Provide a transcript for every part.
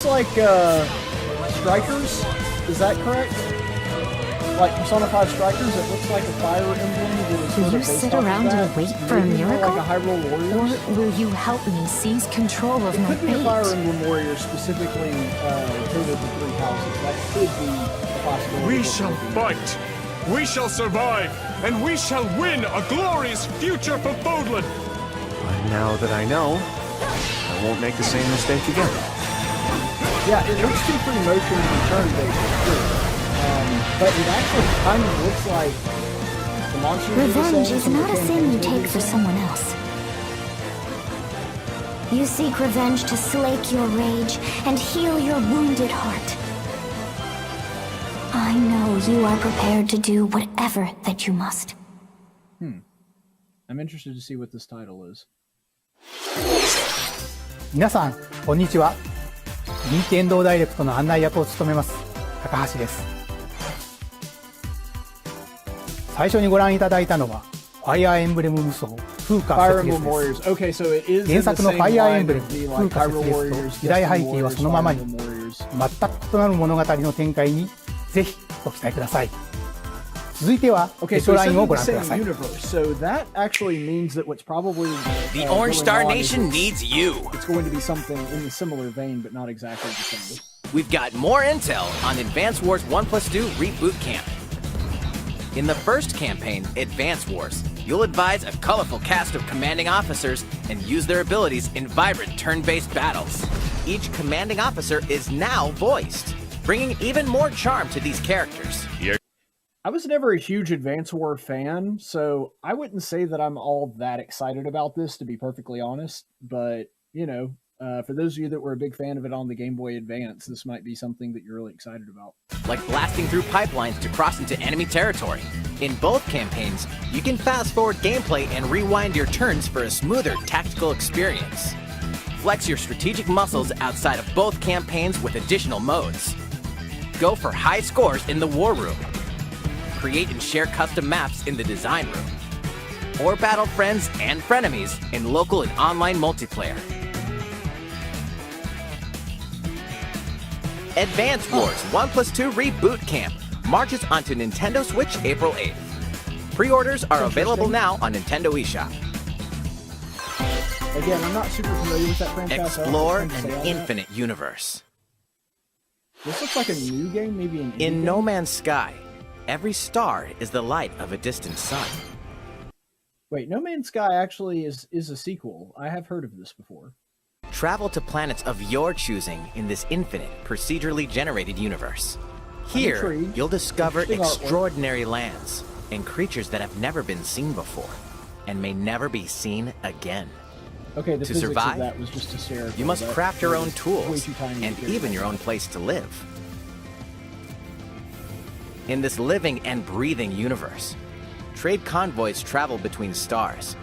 Like strikers, is that correct? Like Persona 5 strikers, it looks like a fire emblem. Will you sit around and wait for a miracle? Like a Hyrule Warriors? Or will you help me seize control of my fate? It could be a Fire fate? Emblem Warriors specifically coded the three houses. That could be a possibility. We shall fight, we shall survive, and we shall win a glorious future for Fodlan! But now that I know, I won't make the same mistake again. Yeah, it looks too free motion and turn-based, too. But it actually kind of looks like the monsters. Revenge is not a sin you take for someone else. You seek revenge to slake your rage and heal your wounded heart. I know you are prepared to do whatever that you must. I'm interested to see what this title is. 皆さん、こんにちは。任天堂ダイレクトの案内役を務めます、高橋です。最初にご覧いただいたのは、ファイアーエンブレム無双、風化雪月です。原作のファイアーエンブレム、風化雪月と時代背景はそのままに、全く異なる物語の展開にぜひご期待ください。続いては、デッドラインをご覧ください。So that actually means that what's probably the Orange Star Nation needs you. It's going to be something in the similar vein, but not exactly the same. We've got more intel on Advance Wars 1+2 Reboot Camp. In the first campaign, Advance Wars, you'll advise a colorful cast of commanding officers and use their abilities in vibrant turn-based battles. Each commanding officer is now voiced, bringing even more charm to these characters. I was never a huge Advance War fan, so I wouldn't say that I'm all that excited about this, to be perfectly honest. But, you know, for those of you that were a big fan of it on the Game Boy Advance, this might be something that you're really excited about. Like blasting through pipelines to cross into enemy territory. In both campaigns, you can fast-forward gameplay and rewind your turns for a smoother tactical experience. Flex your strategic muscles outside of both campaigns with additional modes. Go for high scores in the War Room. Create and share custom maps in the Design Room. Or battle friends and frenemies in local and online multiplayer. Advance Wars 1+2 Reboot Camp marches onto Nintendo Switch April 8th. Pre-orders are available now on Nintendo eShop. Again, I'm not super familiar with that franchise. Explore an infinite universe. This looks like a new game, maybe an indie In game? No Man's Sky, every star is the light of a distant sun. Wait, No Man's Sky actually is a sequel. I have heard of this before. Travel to planets of your choosing in this infinite, procedurally generated universe. Here, you'll discover extraordinary lands and creatures that have never been seen before and may never be seen again. Okay, the To physics survive, of that was just hysterical. You must craft your own tools and and even your own place to live. In this living and breathing universe, trade convoys travel between stars.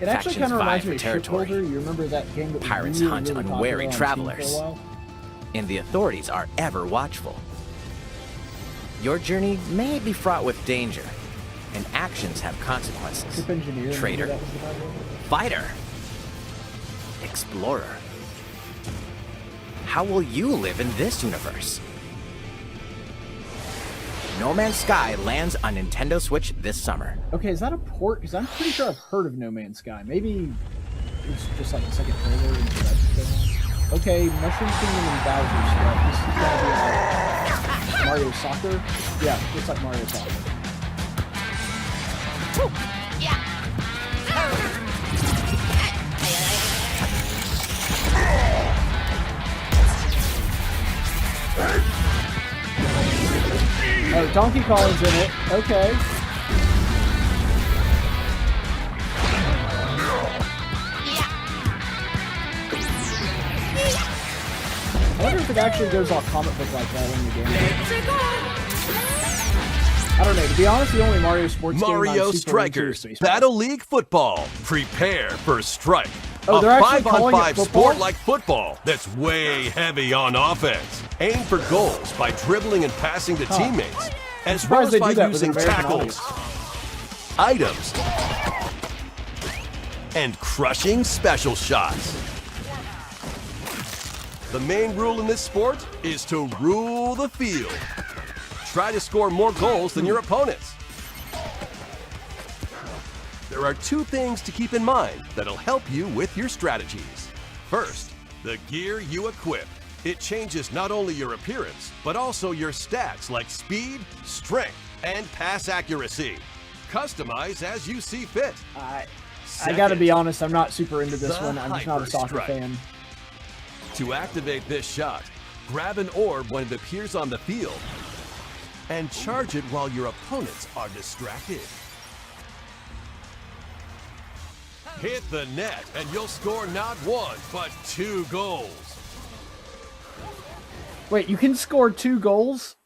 It actually Factions kind of reminds vie me for of territory. Shipbuilder. You remember that game that was Pirates really, hunt really unwary popular on Steam travelers. for a while? And the authorities are ever watchful. Your journey may be fraught with danger, and actions have consequences. Ship engineer, Trader, maybe that was the title? fighter, explorer. How will you live in this universe? No Man's Sky lands on Nintendo Switch this summer. Okay, is that a port? Because I'm pretty sure I've heard of No Man's Sky. Maybe it's just like a second trailer. And so that's going on. Okay, Mushroom Kingdom and Bowser stuff. This is going to be like Mario Soccer. Yeah, looks like Mario Soccer. Oh, Donkey Kong's in it. Okay. I wonder if it actually goes all comic book like that in the game. I don't know. To be honest, the only Mario sports Mario game I'm super Strikers, into is Battle League Football. Prepare for Strike. Oh, they're a actually calling it 5-on-5 football? sport like football that's way heavy on offense. Aim for goals by dribbling and passing to teammates, as well as they by do that with using an American tackles, items, and crushing special shots. The main rule in this sport is to rule the field. Try to score more goals than your opponents. There are two things to keep in mind that'll help you with your strategies. First, the gear you equip. It changes not only your appearance, but also your stats like speed, strength, and pass accuracy. Customize as you see fit. I gotta be honest, I'm not super into this one. I'm just not a soccer fan. To activate this shot, grab an orb when it appears on the field, and charge it while your opponents are distracted. Hit the net, and you'll score not one, but 2 goals. Wait, you can score 2 goals?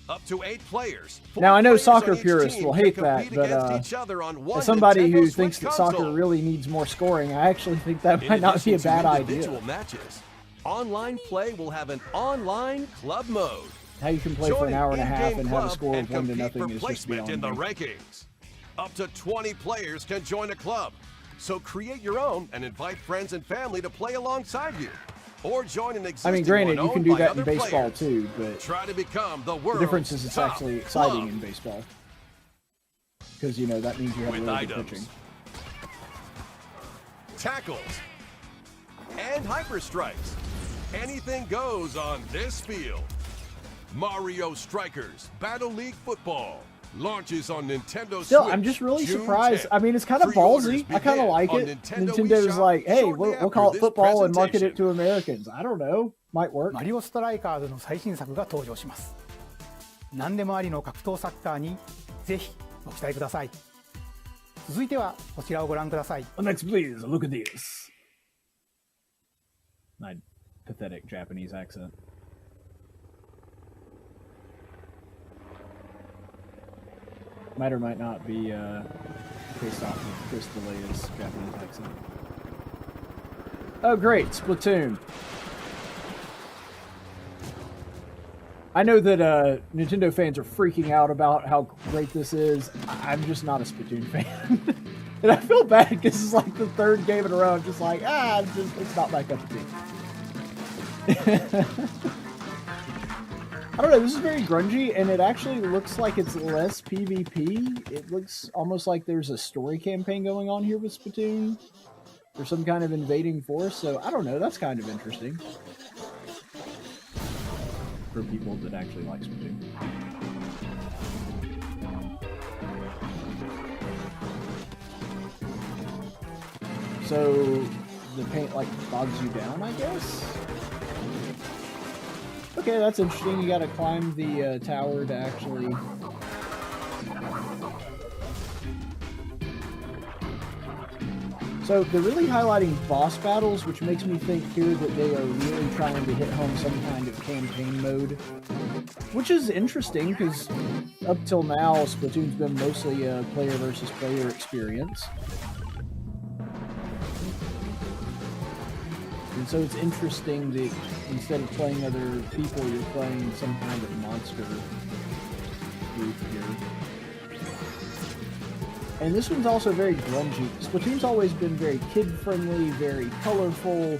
Up to 8 players. Now, I know soccer purists will hate that, but as somebody who thinks that soccer really needs more scoring, I actually think that might not be a bad idea. Matches, online play will have an online club mode. How you can play for an hour and a half and have a score of 1-0 is just beyond in the rankings. Up to 20 players can join a club. So create your own and invite friends and family to play alongside you. Or join an existing I mean, granted, you can do that in baseball players. too, but try to become the difference is it's actually exciting in baseball. Because, you know, that means you have really good pitching. Tackles. And hyper strikes. Anything goes on this field. Mario Strikers Battle League Football launches on Nintendo Still, Switch. I'm just really June surprised. 10th. I mean, it's kind of ballsy. I kind of like it. Nintendo's like, hey, we'll call it football and market it to Americans. I don't know. Might work. マリオストライカーズの最新作が登場します。何でもありの格闘サッカーにぜひご期待ください。続いてはこちらをご覧ください。Next, please, look at this. My pathetic Japanese accent. Might or might not be based off of Chris D'Elia's Japanese accent. Oh, great, Splatoon. I know that Nintendo fans are freaking out about how great this is. I'm just not a Splatoon fan. And I feel bad because it's like the 3rd game in a row. I'm just like, it's not my cup of tea. I don't know, this is very grungy, and it actually looks like it's less PvP. It looks almost like there's a story campaign going on here with Splatoon. Or some kind of invading force, so I don't know, that's kind of interesting. For people that actually like Splatoon. So, the paint, like, bogs you down, I guess? Okay, that's interesting. You gotta climb the tower to actually... So, they're really highlighting boss battles, which makes me think here that they are really trying to hit home some kind of campaign mode. Which is interesting, because up till now, Splatoon's been mostly a player versus player experience. And so it's interesting that instead of playing other people, you're playing some kind of monster group here. And this one's also very grungy. Splatoon's always been very kid-friendly, very colorful.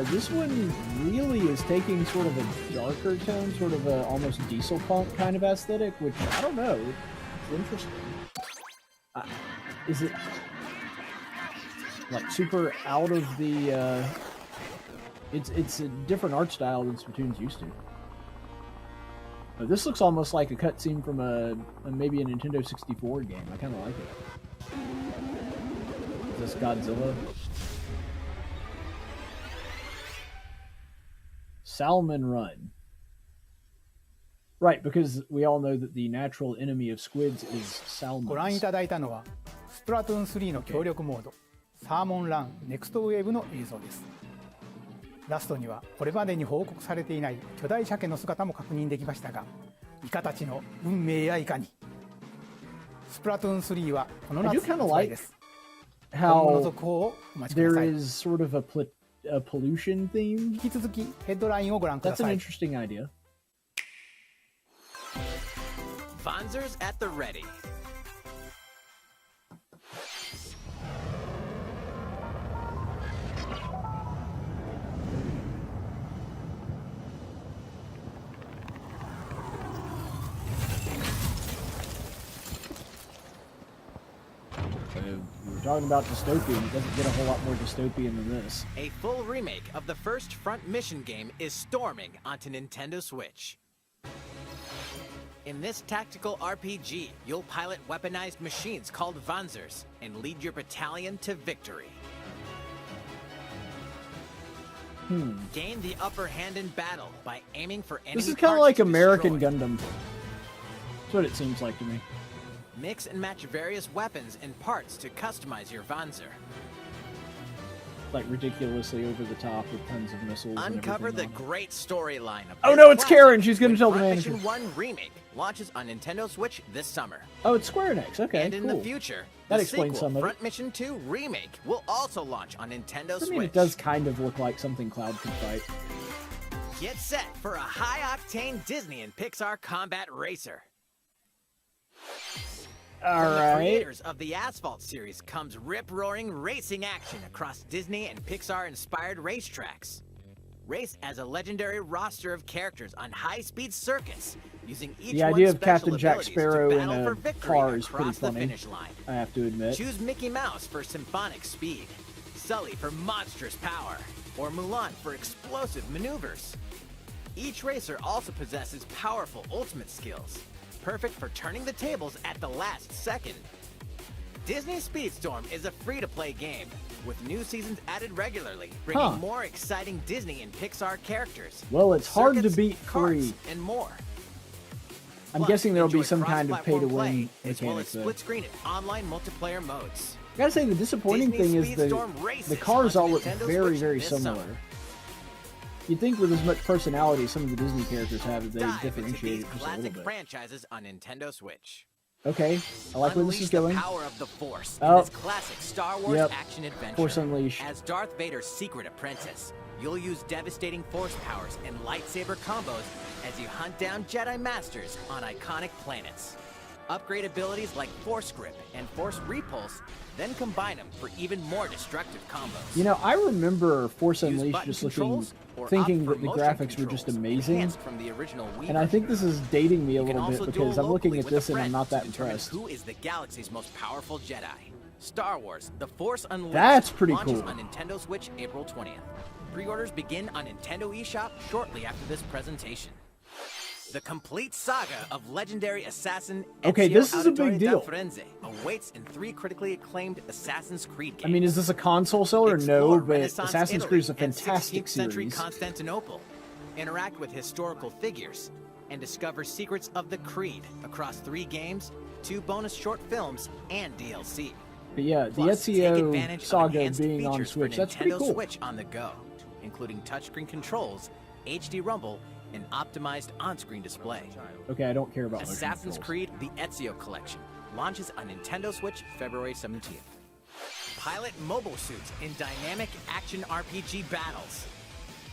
This one really is taking sort of a darker tone, sort of a almost diesel punk kind of aesthetic, which, I don't know, it's interesting. Is it like super out of the... It's a different art style than Splatoon's used to. This looks almost like a cutscene from maybe a Nintendo 64 game. I kind of like it. Is this Godzilla? Salmon Run. Right, because we all know that the natural enemy of squids is salmon. ご覧いただいたのはスプラトゥーン3の協力モードサーモンランネクストウェーブの映像です。ラストにはこれまでに報告されていない巨大鮭の姿も確認できましたが、イカたちの運命やいかに。スプラトゥーン3はこの夏発売です。今後の続報をお待ちください。There is sort of a pollution theme. 引き続きヘッドラインをご覧ください。That's an interesting idea. Fonzers at the ready. We're talking about dystopian. It doesn't get a whole lot more dystopian than this. A full remake of the first Front Mission game is storming onto Nintendo Switch. In this tactical RPG, you'll pilot weaponized machines called Panzers and lead your battalion to victory. Gain the upper hand in battle by aiming for enemy. This is kind of like American Gundam. That's what it seems like to me. Mix and match various weapons and parts to customize your Panzer. Like ridiculously over the top with tons of missiles. Uncover the great storyline of Oh no, it's Karen. She's going to tell the manager. Mission 1 Remake launches on Nintendo Switch this summer. Oh, it's Square Enix. Okay, and in the future, that explains some of it. Front Mission 2 Remake will also launch on Nintendo Switch. I mean, it does kind of look like something Cloud could fight. Get set for a high-octane Disney and Pixar combat racer. From the creators of the Asphalt series comes rip-roaring racing action across Disney and Pixar-inspired racetracks. Race as a legendary roster of characters on high-speed circuits, using each the idea one's of Captain special Jack abilities Sparrow to in battle for a victory car is pretty across the funny, finish line. I have to admit. Choose Mickey Mouse for symphonic speed, Sully for monstrous power, or Mulan for explosive maneuvers. Each racer also possesses powerful ultimate skills, perfect for turning the tables at the last second. Disney Speedstorm is a free-to-play game, with new seasons added regularly, bringing more exciting Disney and Pixar characters. Well, it's hard to circuits, beat free. karts, and more. I'm guessing there'll be enjoy some kind of cross-platform pay-to-win play, as well as mechanics, though. split-screen and online multiplayer modes. I gotta say, the disappointing Disney thing is Speedstorm the cars on all look Nintendo very, Switch very this similar. summer. You'd think with as much personality some of the Disney characters have that they Dive into differentiate these just a little classic bit. franchises on Nintendo Switch. Okay, I like where this is going. The power of the Force in Oh. this classic Star Wars action adventure. Force Unleashed. As Darth Vader's secret apprentice, you'll use devastating Force powers and lightsaber combos as you hunt down Jedi Masters on iconic planets. Upgrade abilities like Force Grip and Force Repulse, then combine them for even more destructive combos. You know, I remember Force Use Unleashed button just looking, controls or thinking opt for that the motion graphics were just controls, amazing. enhanced from the original Wii And I think this is dating me a You can little bit also because duel I'm looking locally at with a this and I'm friend not that to determine impressed. Who is the galaxy's most powerful Jedi? Star Wars: The Force Unleashed. That's pretty launches cool. on Nintendo Switch April 20th. Pre-orders begin on Nintendo eShop shortly after this presentation. The complete saga of legendary assassin Okay, Ezio this is a big Auditore deal. da Firenze awaits in 3 critically acclaimed Assassin's Creed games. I mean, is this a console seller? No, Explore but Renaissance Assassin's Italy Creed is a and fantastic 16th century series. Constantinople. Interact with historical figures and discover secrets of the Creed across 3 games, 2 bonus short films, and DLC. But yeah, the Plus, take Ezio advantage of saga enhanced being on features for Switch, that's pretty Nintendo cool. Switch on the go, including touchscreen controls, HD rumble, and optimized on-screen display. Okay, I don't care about motion Assassin's controls. Creed: The Ezio Collection launches on Nintendo Switch February 17th. Pilot mobile suits in dynamic action RPG battles.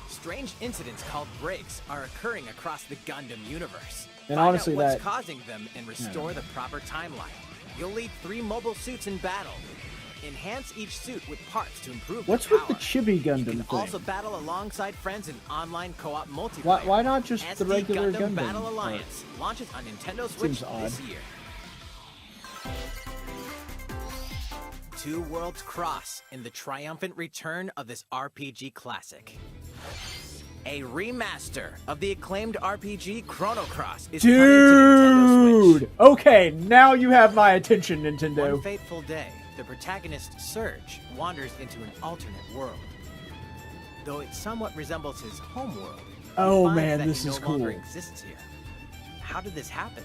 Strange incidents called breaks are occurring across the Gundam universe. And Find honestly, out what's that- causing them and restore the proper timeline. You'll lead 3 mobile suits in battle. Enhance each suit with parts to improve What's their with the power. Chibi Gundam You can thing? also battle alongside friends in online co-op multiplayer. Why not just the SD regular Gundam Gundam Battle part? Alliance launches on Nintendo Switch Seems odd. this year. Two worlds cross in the triumphant return of this RPG classic. A remaster of the acclaimed RPG Chrono Cross is coming to Nintendo Switch. Dude! Okay, now you have my attention, Nintendo. One fateful day, the protagonist Surge wanders into an alternate world. Though it somewhat resembles his home world, he Oh, finds man, that this he is no longer cool. exists here. How did this happen?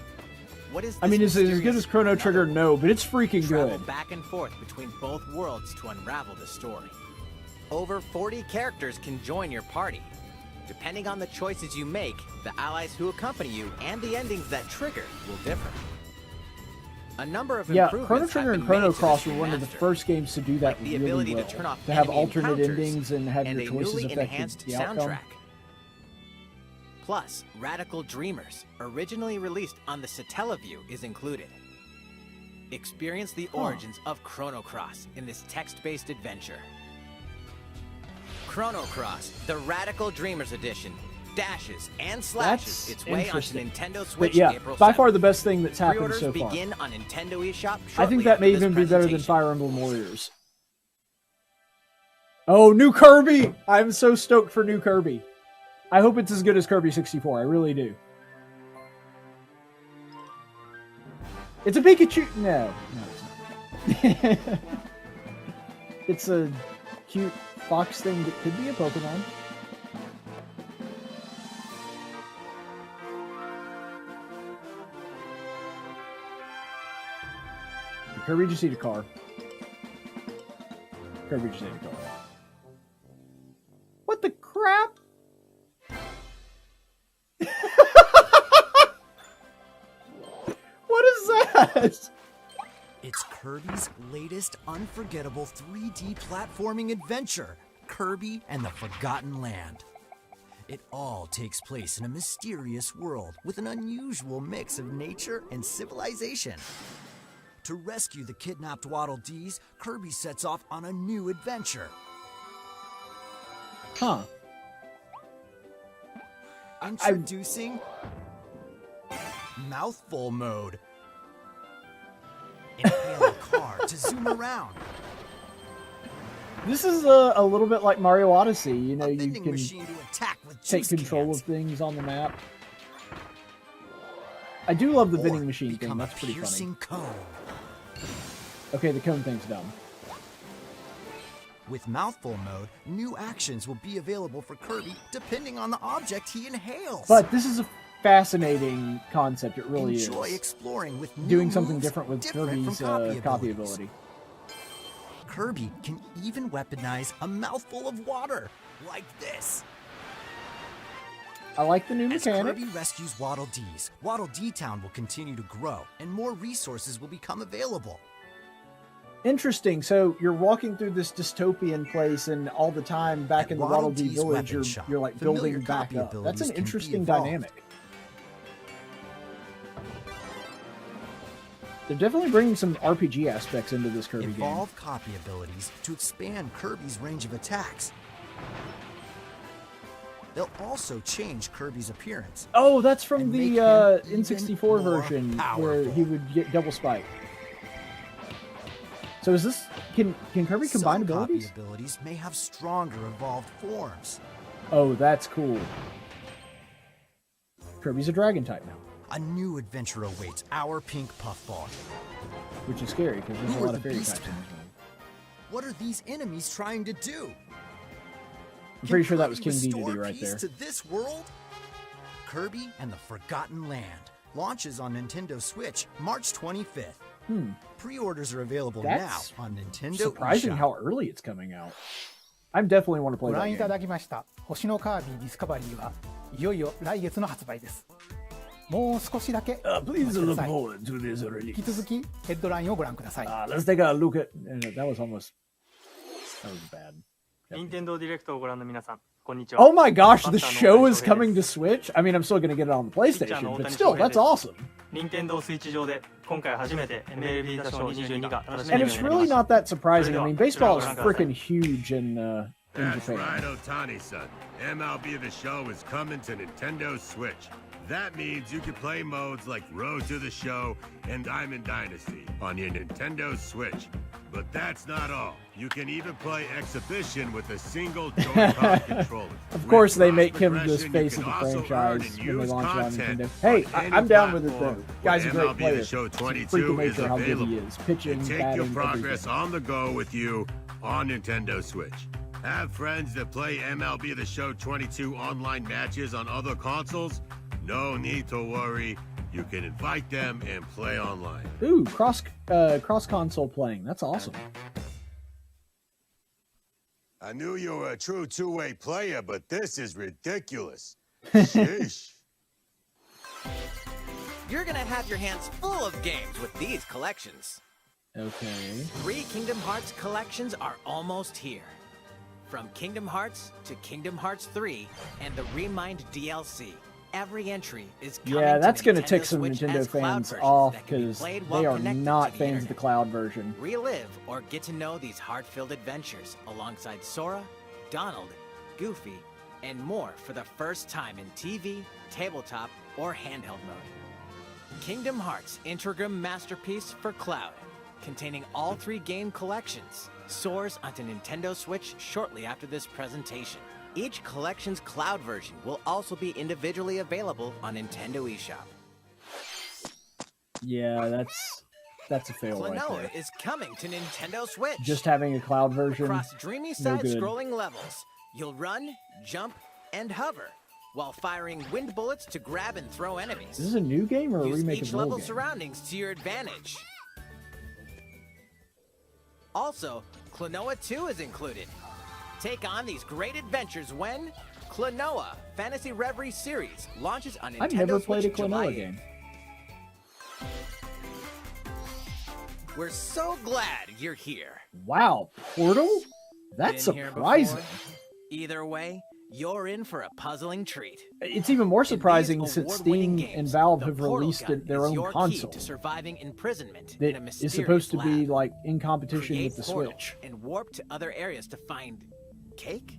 What is I mean, this is it as good mysterious as Chrono another Trigger? world? No, but it's freaking Travel good. back and forth between both worlds to unravel the story. Over 40 characters can join your party. Depending on the choices you make, the allies who accompany you and the endings that trigger will differ. A number of Yeah, improvements Chrono Trigger have and been Chrono made to Cross this were one of the remaster, first games to do that like the really ability well. to turn off To have enemy alternate encounters endings and have and your a choices newly affect enhanced the outcome. soundtrack. Plus, Radical Dreamers, originally released on the Satellaview, is included. Experience the origins of Chrono Cross in this text-based adventure. Chrono Cross, the Radical Dreamers Edition, dashes, and slashes its way onto Nintendo Switch. But yeah, April 7th. by far the best thing that's happened Pre-orders so far. begin on Nintendo eShop I think that may after even this be better than presentation. Fire Emblem Warriors. Oh, new Kirby! I'm so stoked for new Kirby. I hope it's as good as Kirby 64. I really do. It's a Pikachu. No, it's not. It's a cute fox thing that could be a Pokemon. Kirby just need a car. Kirby just need a car. What the crap? What is that? It's Kirby's latest unforgettable 3D platforming adventure, Kirby and the Forgotten Land. It all takes place in a mysterious world with an unusual mix of nature and civilization. To rescue the kidnapped Waddle Dees, Kirby sets off on a new adventure. Huh. Introducing Mouthful Mode. Inhale a car to zoom around. This is a little bit like Mario Odyssey. You know, you Vending can machine to attack with take juice control cans. of things on the map. I do love the Or vending machine thing. become a That's pretty funny. piercing cone. Okay, the cone thing's dumb. With Mouthful Mode, new actions will be available for Kirby depending on the object he inhales. But this is a fascinating concept. It really Enjoy is. exploring with new Doing something moves different with different Kirby's from copy abilities. ability. Kirby can even weaponize a mouthful of water, like this. I like the new As mechanic. Kirby rescues Waddle Dees, Waddle Dee Town will continue to grow, and more resources will become available. Interesting. So you're walking through this dystopian place, and all the time back At in the Waddle Waddle Dee Dee's village, weapon shop, you're like familiar building back copy up. That's abilities an can be interesting evolved. dynamic. They're definitely bringing some RPG aspects into this Kirby game. Evolve copy abilities to expand Kirby's range of attacks. They'll also change Kirby's appearance. Oh, that's from and the make him even N64 more version where he powerful. would get double spike. So is this can Kirby combine Some abilities? copy abilities may have stronger evolved forms. Oh, that's cool. Kirby's a dragon type now, A new adventure awaits our pink puffball. which is scary because there's Who a are lot of the fairy beast types in this men? game. What are these enemies trying to do? I'm pretty sure that was Kirby King restore Dedede right peace there. to this world? Kirby and the Forgotten Land launches on Nintendo Switch March 25th. Pre-orders are available That's now on Nintendo Surprising eShop. how early it's coming out. I definitely want to ご play 覧い that た game. だきました星のカービィディスカバリーはいよいよ来月の発売です。もう少しだけお待ちください。 to this 引き続きヘッドラインをご覧ください。 Let's take a look at. That was almost. That was bad. 任天堂ディレクトをご覧の皆さん、こんにちは。 Oh my gosh, the バッターの show 大 is 谷翔平 coming で to す Switch. I mean, I'm still going to get it on the ピッチャー PlayStation, の but 大谷 still, 翔平 that's です awesome. 任天堂スイッチ上で今回初めて MLB The Show 22が楽しめ And る it's ようにな really りま not した that surprising. I mean, baseball is それではご覧ください。 freaking huge in That's Japan. right, Otani-san. MLB The Show is coming to Nintendo Switch. That means you can play modes like Road to the Show and Diamond Dynasty on your Nintendo Switch. But that's not all. You can even play Exhibition with a single Joy-Con controller. Of course, With they cross make him the progression, face you of the can also earn franchise and when they use launch it on content Nintendo. Hey, on any I'm down with it platform though. Guy's a where great MLB player. The Show It's a 22 freak of is nature how good he available. is. Pitching, And take batting, your progress everything. on the go with you on Nintendo Switch. Have friends that play MLB The Show 22 online matches on other consoles? No need to worry. You can invite them and play online. Ooh, cross console playing. That's awesome. I knew you were a true two-way player, but this is ridiculous. Sheesh. You're gonna have your hands full of games with these collections. Okay. 3 Kingdom Hearts collections are almost here. From Kingdom Hearts to Kingdom Hearts 3 and the Remind DLC. Every entry is coming Yeah, that's to going to Nintendo tick some Switch Nintendo as cloud fans versions off that can be because played while they are connected not to the fans of the internet. cloud version. Relive or get to know these heart-filled adventures alongside Sora, Donald, Goofy, and more for the first time in TV, tabletop, or handheld mode. Kingdom Hearts Intrigram Masterpiece for Cloud, containing all 3 game collections, soars onto Nintendo Switch shortly after this presentation. Each collection's Cloud version will also be individually available on Nintendo eShop. Yeah, that's a fail right Klonoa there. is coming to Nintendo Switch. Just having a Cloud version, Across dreamy no good. side-scrolling levels, you'll run, jump, and hover, while firing wind bullets to grab and throw enemies. Is this a new game or a Use remake each of an old level game? surroundings to your advantage. Also, Klonoa 2 is included. Take on these great adventures when Klonoa Fantasy Reverie Series launches on Nintendo I've never played Switch a July Klonoa 8th. game. We're so glad you're here. Wow, Portal? That's Been here surprising. before? Either way, you're in for a puzzling treat. It's even more surprising In these since award-winning Steam games, and Valve the have Portal released gun their is own your console key to surviving imprisonment in that a is mysterious supposed to be lab. like in competition Create with the portal Switch. and warp to other areas to find cake?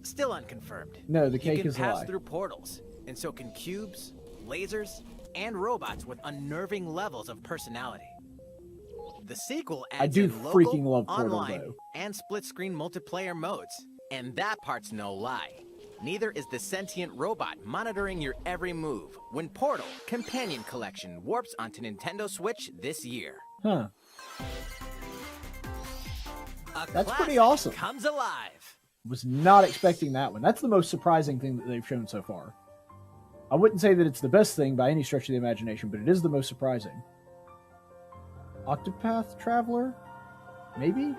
Still unconfirmed. No, the cake you can is a pass lie. through portals, and so can cubes, lasers, and robots with unnerving levels of personality. The sequel adds I do in local, freaking love Portal, online, though. and split-screen multiplayer modes. And that part's no lie. Neither is the sentient robot monitoring your every move when Portal Companion Collection warps onto Nintendo Switch this year. Huh. A That's pretty classic awesome. Comes alive. Was not expecting that one. That's the most surprising thing that they've shown so far. I wouldn't say that it's the best thing by any stretch of the imagination, but it is the most surprising. Octopath Traveler? Maybe?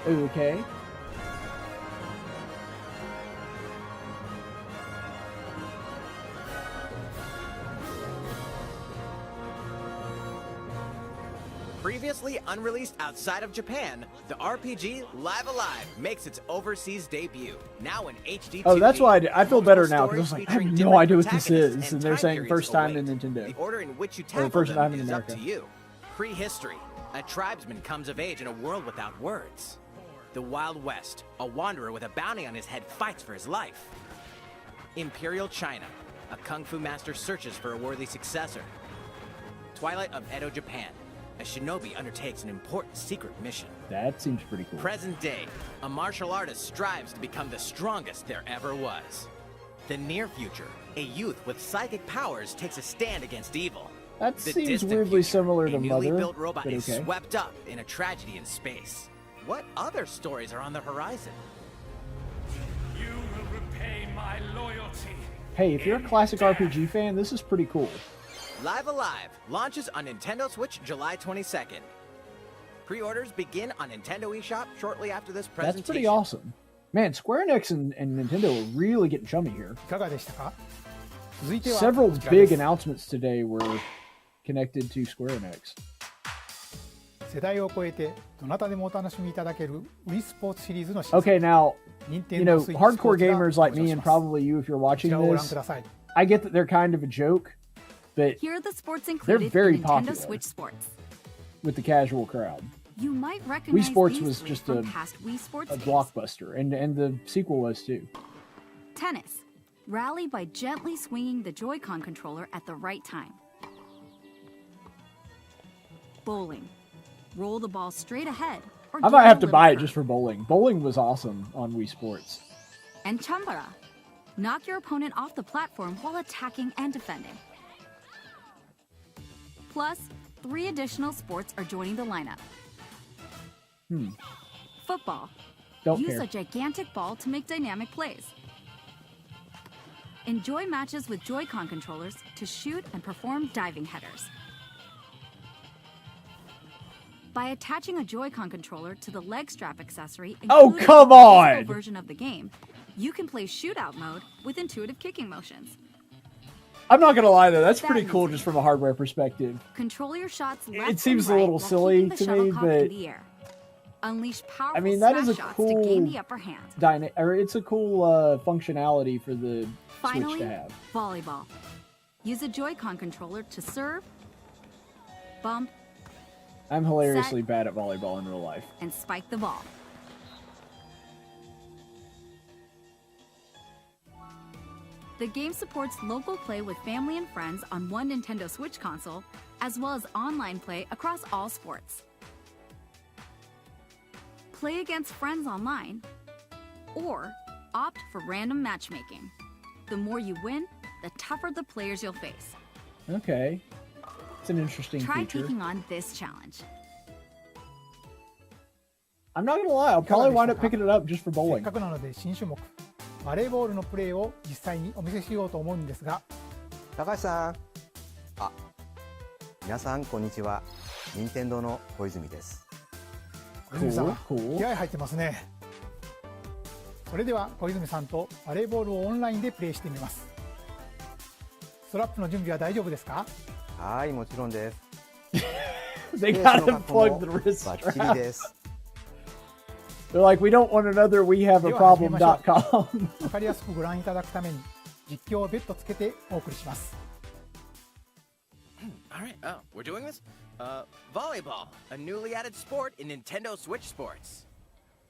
Okay. Previously unreleased outside of Japan, the RPG Live Alive makes its overseas debut, now in HD. Oh, that's why I feel better now, Multiple because I was like, I stories have featuring no idea what different this is. protagonists And they're time saying periods first time in await. Nintendo. The order in which you Or tackle first them time in is up America. to you. Prehistory. A tribesman comes of age in a world without words. The Wild West. A wanderer with a bounty on his head fights for his life. Imperial China. A kung fu master searches for a worthy successor. Twilight of Edo, Japan. A shinobi undertakes an important secret mission. That seems pretty cool. Present day, a martial artist strives to become the strongest there ever was. The near future, a youth with psychic powers takes a stand against evil. That The seems distant weirdly future, similar a to newly Mother, built robot but is okay. swept up in a tragedy in space. What other stories are on the horizon? You will repay my loyalty. Hey, if you're a classic RPG fan, this is pretty cool. Live Alive launches on Nintendo Switch July 22nd. Pre-orders begin on Nintendo eShop shortly after this presentation. That's pretty awesome. Man, Square Enix and Nintendo are really getting chummy here. いかがでしたか？続いては Several こちら big です。 announcements today were connected to Square Enix. 世代を超えてどなたでもお楽しみいただける Wii スポーツシリーズの新作 Okay, now, you know, Nintendo Switch hardcore スポーツが gamers like 登場 me し and ます probably you if you're こち watching らをご覧 this, ください。 I get that they're kind of a joke, but Here are the sports they're included very in Nintendo popular Switch Sports. with the casual crowd. You might recognize Sports these was three just from a past Wii Sports A games. blockbuster, and the sequel was too. Tennis. Rally by gently swinging the Joy-Con controller at the right time. Bowling. Roll the ball straight ahead. Or I give might it have a to little buy it curve. just for bowling. Bowling was awesome on Wii Sports. And Chambara. Knock your opponent off the platform while attacking and defending. Plus, 3 additional sports are joining the lineup. Football. Don't Use care. a gigantic ball to make dynamic plays. Enjoy matches with Joy-Con controllers to shoot and perform diving headers. By attaching a Joy-Con controller to the leg strap accessory, Oh, included come in the on! physical version of the game, you can play shootout mode with intuitive kicking motions. I'm not gonna lie though, that's pretty Badminton. cool just from a hardware perspective. Control your shots left It seems and a right little while silly keeping the to me, shuttlecock but in the air. Unleash powerful I mean that is a smash shots to gain cool the upper hand. it's a cool functionality for the Switch Finally, to have. volleyball. Use a Joy-Con controller to serve, bump, I'm hilariously set, bad at volleyball in real life. and spike the ball. The game supports local play with family and friends on one Nintendo Switch console, as well as online play across all sports. Play against friends online, or opt for random matchmaking. The more you win, the tougher the players you'll face. Okay. It's an interesting Try feature. taking on this challenge. I'm not gonna lie, I'll probably wind up picking it up just for せっ bowling. かくなので新種目バレーボールのプレーを実際にお見せしようと思うんですが、高橋さん、皆さんこんにちは。任天堂の小泉です。小泉さん、 Cool. 気合入ってますね。それでは小泉さんとバレーボールをオンラインでプレーしてみます。ストラップの準備は大丈夫ですか？はい、もちろんです。 They gotta plug the wrist バッチリで strap. す。 They're like, we don't want another we have a では始めましょう。 problem.com. わかりやすくご覧いただくために実況を別途つけてお送りします。Alright, we're doing this? Volleyball, a newly added sport in Nintendo Switch Sports.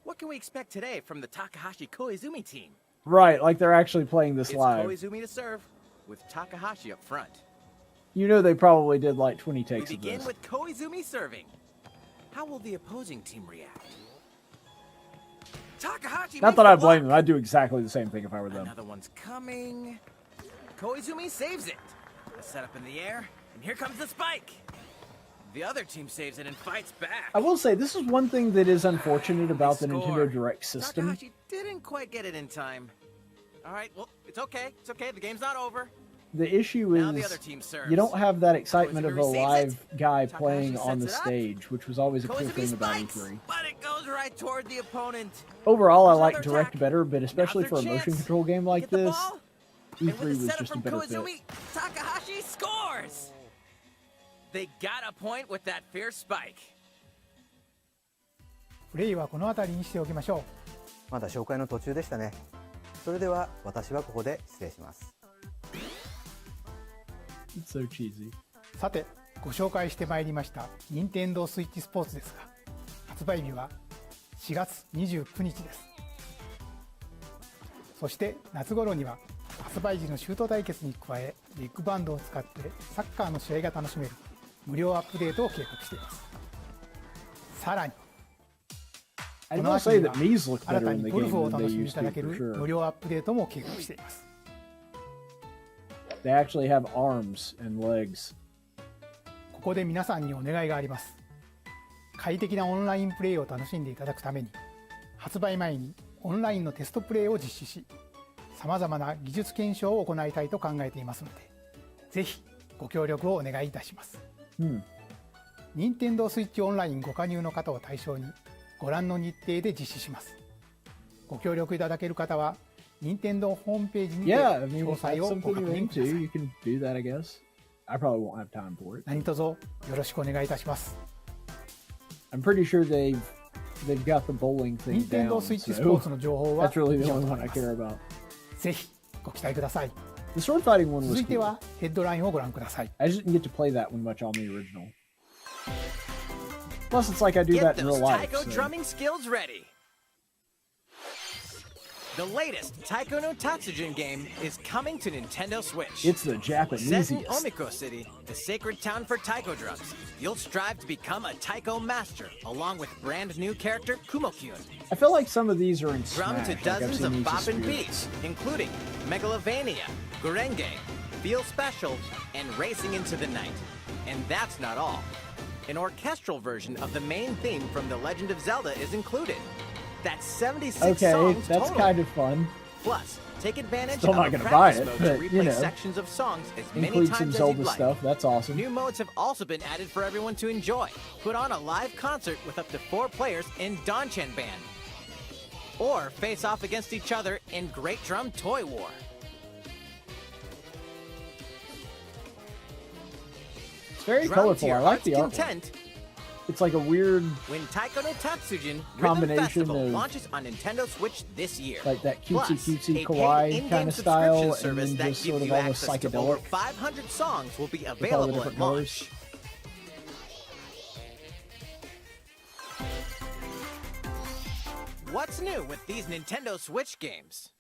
What can we expect today from the Takahashi Koizumi team? Right, like they're actually playing this It's live. Koizumi to serve, with Takahashi up front. You know they probably did like 20 We takes of begin this. with Koizumi serving. How will the opposing team react? Takahashi Not makes that the I blame block. them. I'd do exactly the same thing if I were them. Another one's coming. Koizumi saves it. A setup in the air, and here comes the spike. The other team saves it and fights back. I will say, this is one thing that is unfortunate about the Score. Nintendo Direct system. Takahashi didn't quite get it in time. All right, well, it's okay. It's okay. The game's not over. The issue Now the is other team serves. you don't have that excitement of a Koizumi receives live it. guy Takahashi playing on the sets it up. stage, which was always a cool Koizumi thing about spikes, E3. but it goes right toward the opponent. Overall, I There's like another Direct attack. better, but especially Now's for a their motion chance. control game like Get the this, ball, and E3 with a was setup just a from better fit. Koizumi, Takahashi scores. They got a point with that fierce spike. プレイはこの辺りにしておきましょまだ紹介の途中でしたね。それでは私はここで失礼します。It's so cheesy. う。さて、ご紹介してまいりました任天堂スイッチスポーツですが、発売日は4月29日です。そして夏頃には発売時のシュート対決に加え、ビッグバンドを使ってサッカーの試合が楽しめる無料アップデートを計画しています。さらに I この will 秋 say に that は Mies look 新 better た in に the ゴル game フをお than 楽 they しみい used ただ to け for る sure. 無料アップデートも計画しています。They actually have arms and legs. ここで皆さんにお願いがあります。快適なオンラインプレイを楽しんでいただくために、発売前にオンラインのテストプレイを実施し、さまざまな技術検証を行いたいと考えていますので、ぜひご協力をお願いいたします。任天堂スイッチオンラインご加入の方を対象に、ご覧の日程で実施します。ご協力いただける方は、任天堂ホームページにて Yeah, I mean, 詳 if 細 that's をご something 確 you're 認くださ into, い。 you can do that, I guess. I probably won't have time for it. 何卒よろしくお願いいたします。I'm pretty sure they've got the bowling thing 任天堂 down, スイッチスポーツ so の情報は that's really 以 the 上 only と one な I ります。 care about. ぜひご期待ください。 The sword fighting one 続 was いて cool. はヘッドラインをご覧ください。 I just didn't get to play that one much on the original. Plus, it's like I do Get that in those real life. Tycho So. drumming skills ready. The latest Tycho no Tatsujin game is coming to Nintendo Switch. It's the Set in Japanese. Omiko City, the sacred town for taiko drums, you'll strive to become a taiko master, along with brand new character Kumo-kyun. I feel like some of these are in Drum Smash. to Like I've dozens seen of these as boppin' spirits. beats, including Megalovania, Gurenge, Feel Special, and Racing into the Night. And that's not all. An orchestral version of the main theme from The Legend of Zelda is included. That's 76 Okay, songs that's total. kind of fun. Plus, take advantage Still of not a gonna buy practice it, mode but, to you replay know, sections of songs as many Include some times as Zelda you'd like. stuff. That's awesome. New modes have also been added for everyone to enjoy. Put on a live concert with up to 4 players in Donchan Band. Or face off against each other in Great Drum Toy War. It's very Drum to colorful. your I like heart's the art. content. It's like a weird when Taiko no Tatsujin combination Rhythm Festival of launches on Nintendo Switch this year. Like that Plus, cutesy a kawaii paid in-game kind of style, and service then that just gives sort of you almost access to over psychedelic 500 songs will be with all the available different at colors. launch. What's new with these Nintendo Switch games?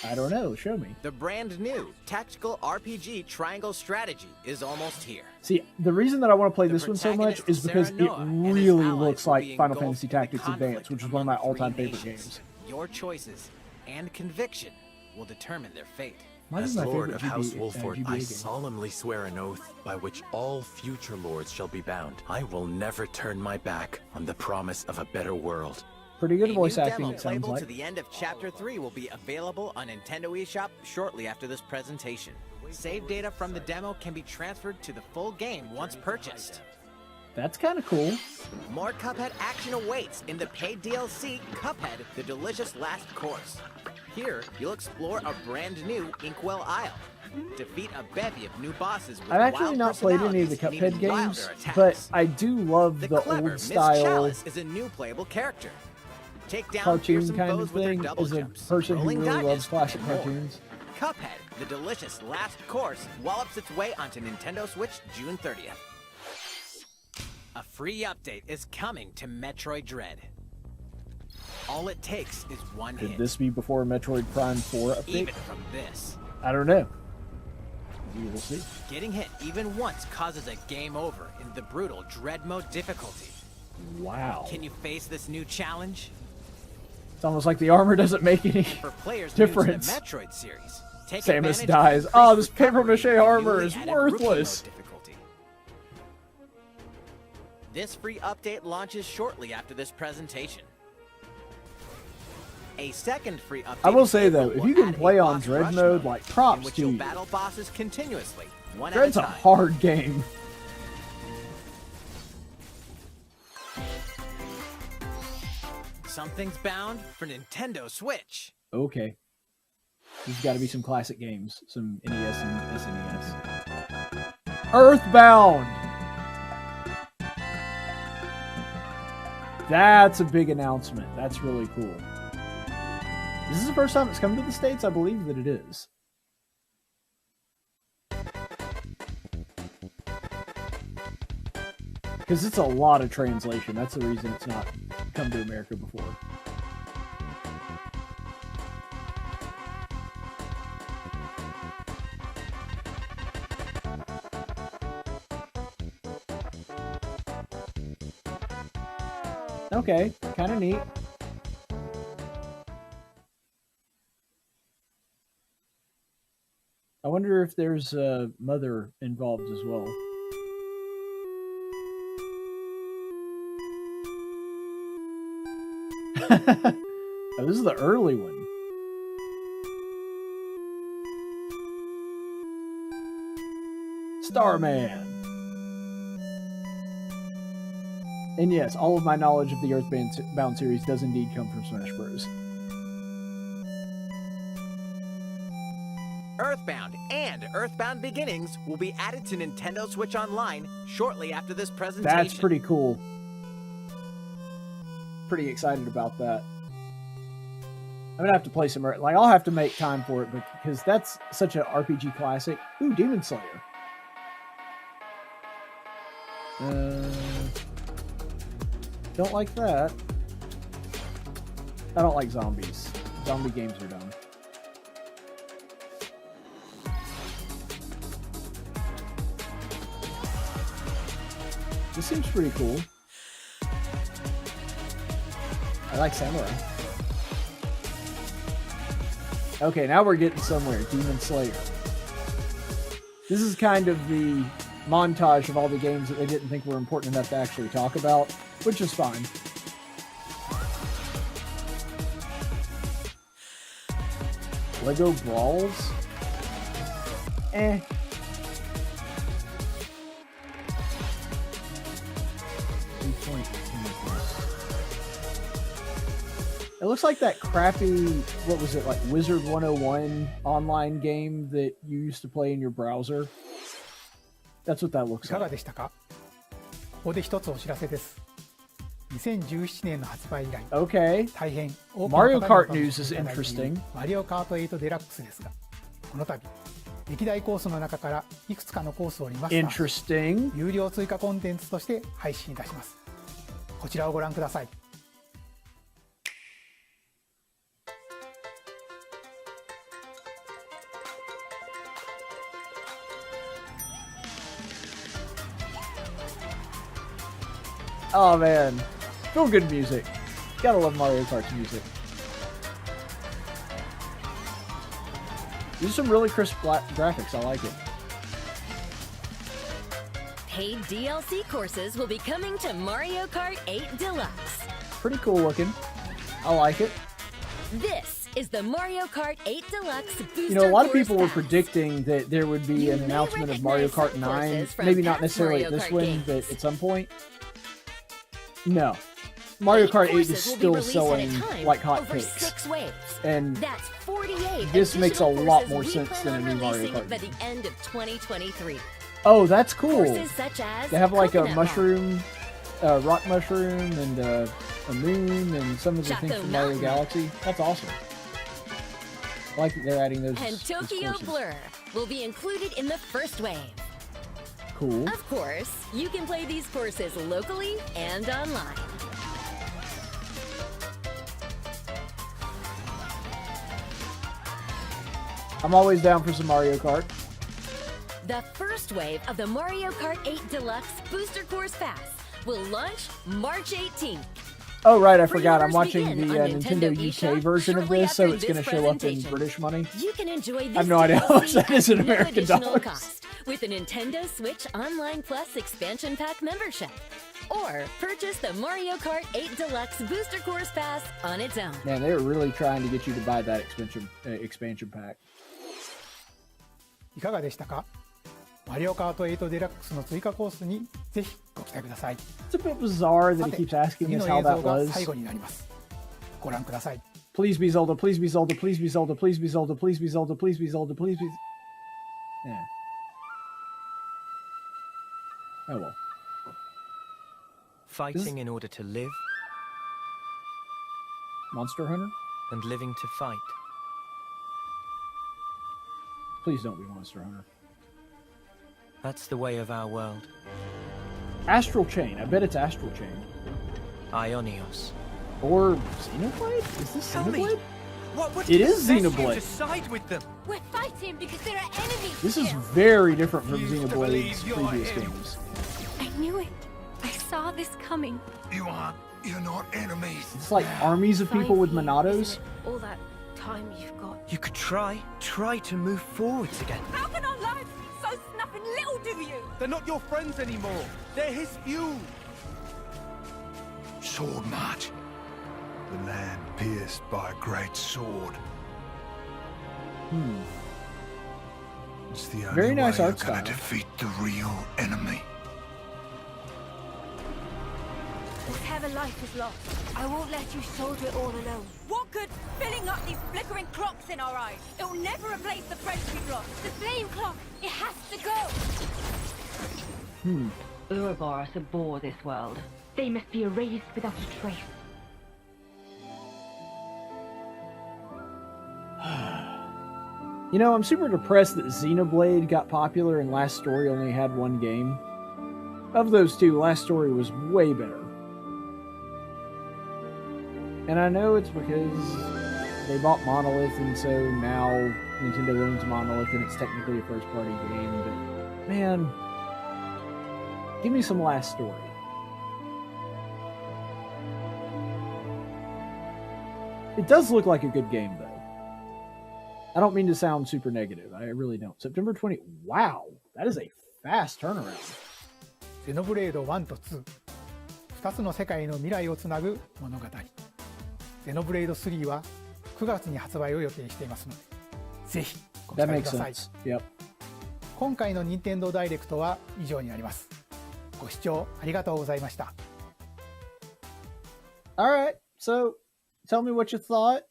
I don't know. Show me. The brand new tactical RPG Triangle Strategy is almost here. See, the reason that I want to play this one so much is because it really looks like Final Fantasy Tactics Advance, which is one of my all-time favorite games. Your choices and conviction will determine their fate. As Lord of House Wolford, I solemnly swear an oath by which all future lords shall be bound. I will never turn my back on the promise of a better world. Pretty good voice A new acting, demo it sounds playable like. to the end of Chapter 3 will be available on Nintendo eShop shortly after this presentation. Save data from the demo can be transferred to the full game once purchased. That's kind of cool. More Cuphead action awaits in the paid DLC, Cuphead, The Delicious Last Course. Here, you'll explore a brand new Inkwell Isle. Defeat a bevy of new bosses with I've actually wild not played any of the personalities Cuphead and even games, wilder attacks. but I do love The the clever old Miss style Chalice is a new playable character. Take down cartoon fearsome kind foes of with their thing. double As a jumps, person who rolling really loves diamonds, classic and more. cartoons. Cuphead, The Delicious Last Course, wallops its way onto Nintendo Switch June 30th. A free update is coming to Metroid Dread. All it takes is one Could hit. this be before Metroid Prime 4 update? Even from this. I don't know. We will see. Getting hit even once causes a game over in the brutal Dread Mode difficulty. Wow. Can you face this new challenge? It's almost like the armor doesn't make any For players difference. new to the Metroid series, take Samus advantage dies. of Oh, this increased paper mache recovery armor newly is added Rookie worthless. Mode difficulty. This free update launches shortly after this presentation. A second free update. I will in say April though, if will you can add a play on boss Dread rush mode, like in props which to you'll you. battle bosses continuously, one Dread's at a a time. hard game. Something's bound for Nintendo Switch. Okay. There's got to be some classic games, some NES and SNES. Earthbound! That's a big announcement. That's really cool. This is the first time it's come to the States? I believe that it is. Because it's a lot of translation. That's the reason it's not come to America before. Okay, kind of neat. I wonder if there's a mother involved as well. Oh, this is the early one. Starman. And yes, all of my knowledge of the Earthbound series does indeed come from Smash Bros. Earthbound and Earthbound Beginnings will be added to Nintendo Switch Online shortly after this presentation. That's pretty cool. Pretty excited about that. I'm gonna have to play some, like, I'll have to make time for it because that's such an RPG classic. Ooh, Demon Slayer. Don't like that. I don't like zombies. Zombie games are dumb. This seems pretty cool. I like Samurai. Okay, now we're getting somewhere. Demon Slayer. This is kind of the montage of all the games that they didn't think were important enough to actually talk about, which is fine. Lego Brawls? Eh. It looks like that crappy, what was it, like Wizard 101 online game that you used to play in your browser. That's what that looks いかが like. でしたか？ここで一つお知らせです。2017年の発売以来、 Okay. 大変多くの Mario 方に Kart ご楽し news is みいただいている interesting. マリオカート8デラックスですが、この度歴代コースの中からいくつかのコースをリマスター Interesting. 有料追加コンテンツとして配信いたします。こちらをご覧ください。Oh man, feel good music. Gotta love Mario Kart's music. These are some really crisp graphics. I like it. Paid DLC courses will be coming to Mario Kart 8 Deluxe. Pretty cool looking. I like it. This is the Mario Kart 8 Deluxe Booster You know, a lot of Course people were Pass. predicting that there would be an announcement of Mario Kart 9. Maybe not necessarily at this one, but at some point. No. Mario Kart 8 is still selling like hotcakes. And That's 48 this makes a additional lot courses more we sense plan than a on new Mario releasing Kart by game. the end of 2023. Oh, that's cool. Courses such as They have like a Coconut Ball, mushroom, rock mushroom, and a moon, and some of the things Choco from Mario Mountain. Galaxy. That's awesome. I like that they're adding those. and those Tokyo courses. Blur will be included in the first wave. Cool. Of course, you can play these courses locally and online. I'm always down for some Mario Kart. The first wave of the Mario Kart 8 Deluxe Booster Course Pass will launch March 18th. Oh, right, I forgot. I'm Pre-orders watching begin the on Nintendo Nintendo UK eShop version of shortly this, so after it's going to this show up in presentation. British money. You can enjoy this I have no idea how much DLC that is in at no American additional dollars. cost with the Nintendo Switch Online Plus Expansion Pack membership. Or purchase the Mario Kart 8 Deluxe Booster Course Pass on its own. Man, they were really trying to get you to buy that expansion pack. いかがでしたか？マリオカート8デラックスの追加コースにぜひご期待ください。 It's a bit bizarre that さ he て、 keeps asking 次 us の how 映像 that が was. 最後になります。ご覧ください。 Please be Zelda, please be Zelda, please be Zelda, please be Zelda, please be Zelda, please be Zelda, please be... Yeah. Oh well. Fighting in order to live, Monster Hunter? and living to fight. Please don't be Monster Hunter. That's the way of our world. Astral Chain. I bet it's Astral Chain. Ionios. Or Xenoblade? Is this Tell me, Xenoblade? what It is possess you Xenoblade. to side with them? We're fighting because there are enemies This is here. very different from Used to Xenoblade's believe you're previous him. games. I knew it. I saw this coming. You're not enemies. It's like armies of people with Monados. All that time you've got. You could try to move forwards again. How can our lives be so snuff and little do you? They're not your friends anymore. They're his fuel. Sword march. The land pierced by a great sword. It's the only Very nice way art you're gonna style. defeat the real enemy. Whatever life is lost, I won't let you shoulder it all alone. What good filling up these flickering clocks in our eyes? It'll never replace the friends we've lost. The flame clock, it has to go. Ouroboros abhor this world. They must be erased without a trace. You know, I'm super depressed that Xenoblade got popular and Last Story only had one game. Of those two, Last Story was way better. And I know it's because they bought Monolith, and so now Nintendo owns Monolith, and it's technically a first-party game, but man, give me some Last Story. It does look like a good game, though. I don't mean to sound super negative. I really don't. September 20. Wow, that is a fast turnaround. ゼノブレード1と2、2つの世界の未来をつなぐ物語。ゼノブレード3は9月に発売を予定していますので、ぜひご期 That 待 makes ください。 sense. Yep. 今回の任天堂ダイレクトは以上になります。ご視聴ありがとうございました。All right. So, tell me what you thought.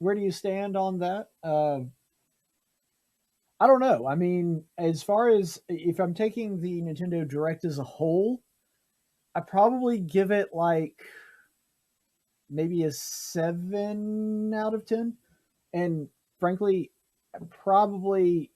Where do you stand on that? I don't know. I mean, as far as if I'm taking the Nintendo Direct as a whole, I probably give it like maybe a 7 out of 10. And frankly, probably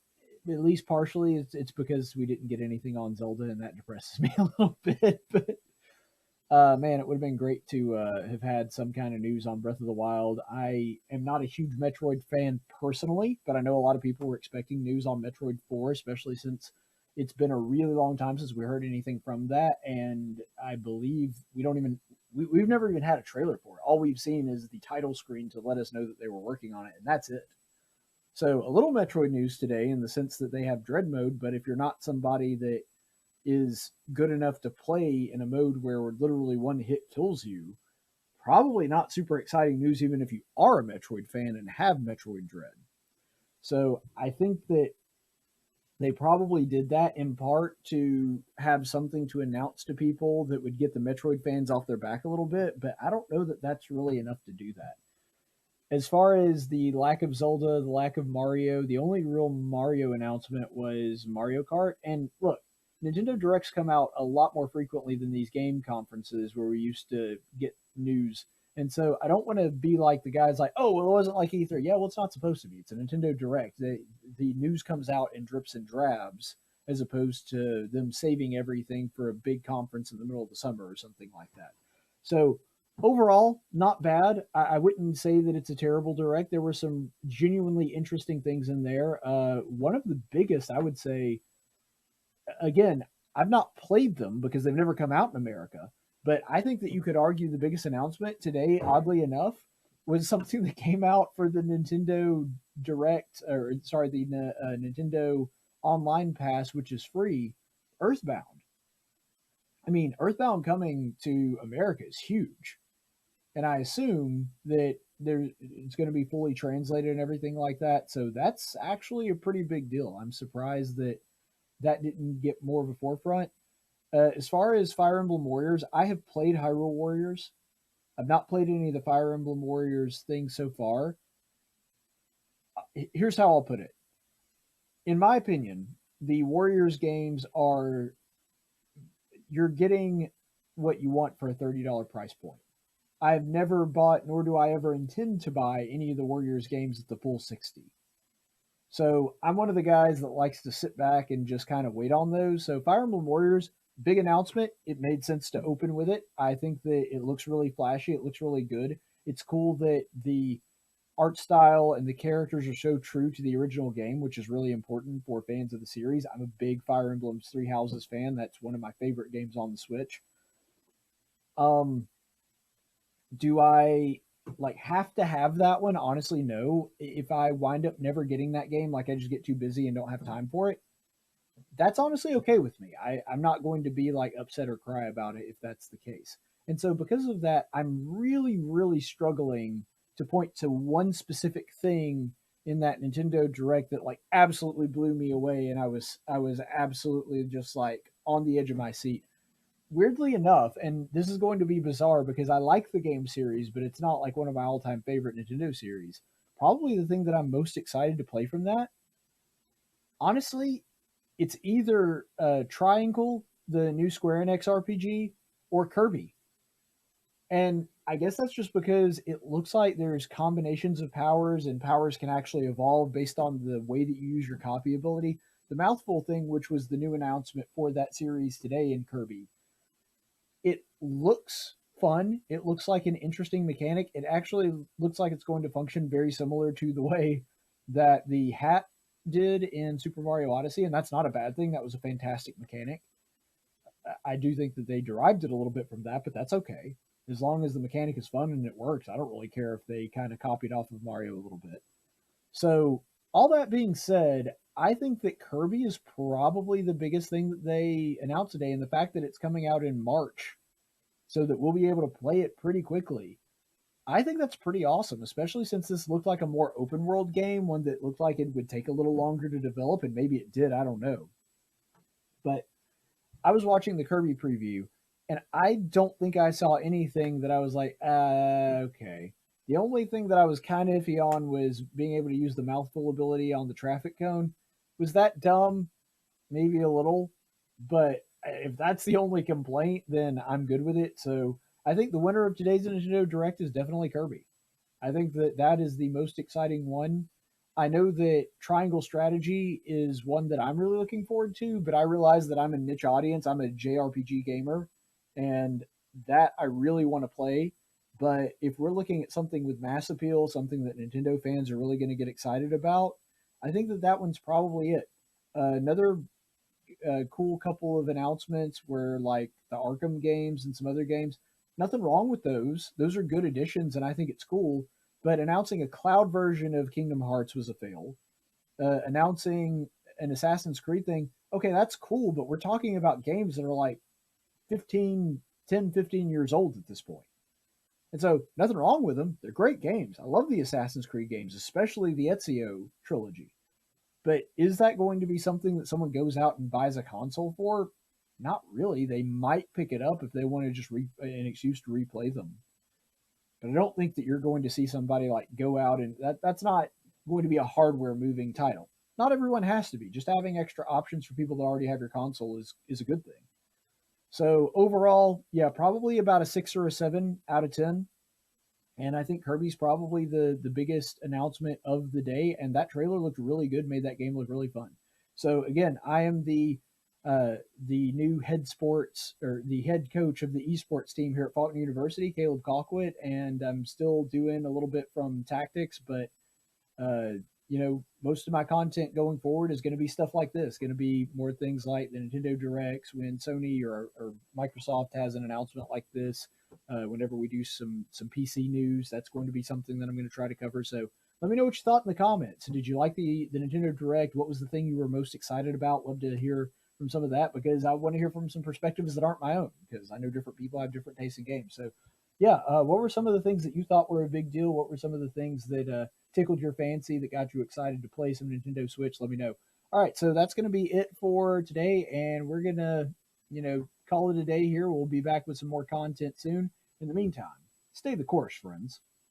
at least partially it's because we didn't get anything on Zelda, and that depresses me a little bit. But man, it would have been great to have had some kind of news on Breath of the Wild. I am not a huge Metroid fan personally, but I know a lot of people were expecting news on Metroid 4, especially since it's been a really long time since we heard anything from that. And I believe we've never even had a trailer for it. All we've seen is the title screen to let us know that they were working on it, and that's it. So a little Metroid news today in the sense that they have Dread mode, but if you're not somebody that is good enough to play in a mode where literally one hit kills you, probably not super exciting news even if you are a Metroid fan and have Metroid Dread. So I think that they probably did that in part to have something to announce to people that would get the Metroid fans off their back a little bit, but I don't know that that's really enough to do that. As far as the lack of Zelda, the lack of Mario, the only real Mario announcement was Mario Kart. And look, Nintendo Directs come out a lot more frequently than these game conferences where we used to get news. And so I don't want to be like the guys like, oh, well, it wasn't like E3. Yeah, well, it's not supposed to be. It's a Nintendo Direct. The news comes out in drips and drabs as opposed to them saving everything for a big conference in the middle of the summer or something like that. So overall, not bad. I wouldn't say that it's a terrible Direct. There were some genuinely interesting things in there. One of the biggest, I would say, again, I've not played them because they've never come out in America, but I think that you could argue the biggest announcement today, oddly enough, was something that came out for the Nintendo Direct, or sorry, the Nintendo Online Pass, which is free, Earthbound. I mean, Earthbound coming to America is huge. And I assume that it's going to be fully translated and everything like that. So that's actually a pretty big deal. I'm surprised that didn't get more of a forefront. As far as Fire Emblem Warriors, I have played Hyrule Warriors. I've not played any of the Fire Emblem Warriors things so far. Here's how I'll put it. In my opinion, the Warriors games you're getting what you want for a $30 price point. I've never bought, nor do I ever intend to buy any of the Warriors games at the full 60. So I'm one of the guys that likes to sit back and just kind of wait on those. So Fire Emblem Warriors, big announcement. It made sense to open with it. I think that it looks really flashy. It looks really good. It's cool that the art style and the characters are so true to the original game, which is really important for fans of the series. I'm a big Fire Emblem Three Houses fan. That's one of my favorite games on the Switch. Do I have to have that one? Honestly, no. If I wind up never getting that game, I just get too busy and don't have time for it, that's honestly okay with me. I'm not going to be upset or cry about it if that's the case. And so because of that, I'm really, really struggling to point to one specific thing in that Nintendo Direct that absolutely blew me away, and I was absolutely just on the edge of my seat. Weirdly enough, and this is going to be bizarre because I like the game series, but it's not one of my all-time favorite Nintendo series. Probably the thing that I'm most excited to play from that, honestly, it's either Triangle, the new Square Enix RPG, or Kirby. And I guess that's just because it looks like there's combinations of powers, and powers can actually evolve based on the way that you use your copy ability. The mouthful thing, which was the new announcement for that series today in Kirby, it looks fun. It looks like an interesting mechanic. It actually looks like it's going to function very similar to the way that the hat did in Super Mario Odyssey, and that's not a bad thing. That was a fantastic mechanic. I do think that they derived it a little bit from that, but that's okay. As long as the mechanic is fun and it works, I don't really care if they kind of copied off of Mario a little bit. So, all that being said, I think that Kirby is probably the biggest thing that they announced today, and the fact that it's coming out in March so that we'll be able to play it pretty quickly. I think that's pretty awesome, especially since this looked like a more open world game, one that looked like it would take a little longer to develop, and maybe it did, I don't know. But I was watching the Kirby preview, and I don't think I saw anything that I was like, okay. The only thing that I was kind of iffy on was being able to use the mouthful ability on the traffic cone. Was that dumb? Maybe a little. But if that's the only complaint, then I'm good with it. So I think the winner of today's Nintendo Direct is definitely Kirby. I think that is the most exciting one. I know that Triangle Strategy is one that I'm really looking forward to, but I realize that I'm a niche audience. I'm a JRPG gamer, and that I really want to play. But if we're looking at something with mass appeal, something that Nintendo fans are really going to get excited about, I think that one's probably it. Another cool couple of announcements were like the Arkham games and some other games. Nothing wrong with those. Those are good additions, and I think it's cool. But announcing a cloud version of Kingdom Hearts was a fail. Announcing an Assassin's Creed thing, okay, that's cool, but we're talking about games that are like 10, 15 years old at this point. And so, nothing wrong with them. They're great games. I love the Assassin's Creed games, especially the Ezio trilogy. But is that going to be something that someone goes out and buys a console for? Not really. They might pick it up if they want to just an excuse to replay them. But I don't think that you're going to see somebody like go out and that's not going to be a hardware moving title. Not everyone has to be. Just having extra options for people that already have your console is a good thing. So overall, yeah, probably about a 6 or a 7 out of 10. And I think Kirby's probably the biggest announcement of the day, and that trailer looked really good, made that game look really fun. So again, I am the new head sports or the head coach of the esports team here at Faulkner University, Caleb Colquitt, and I'm still doing a little bit from tactics, but most of my content going forward is going to be stuff like this. Going to be more things like the Nintendo Directs when Sony or Microsoft has an announcement like this. Whenever we do some PC news, that's going to be something that I'm going to try to cover. So let me know what you thought in the comments. Did you like the Nintendo Direct? What was the thing you were most excited about? Love to hear from some of that, because I want to hear from some perspectives that aren't my own, because I know different people have different tastes in games. So yeah, what were some of the things that you thought were a big deal? What were some of the things that tickled your fancy, that got you excited to play some Nintendo Switch? Let me know. All right, so that's going to be it for today, and we're going to, call it a day here. We'll be back with some more content soon. In the meantime, stay the course, friends.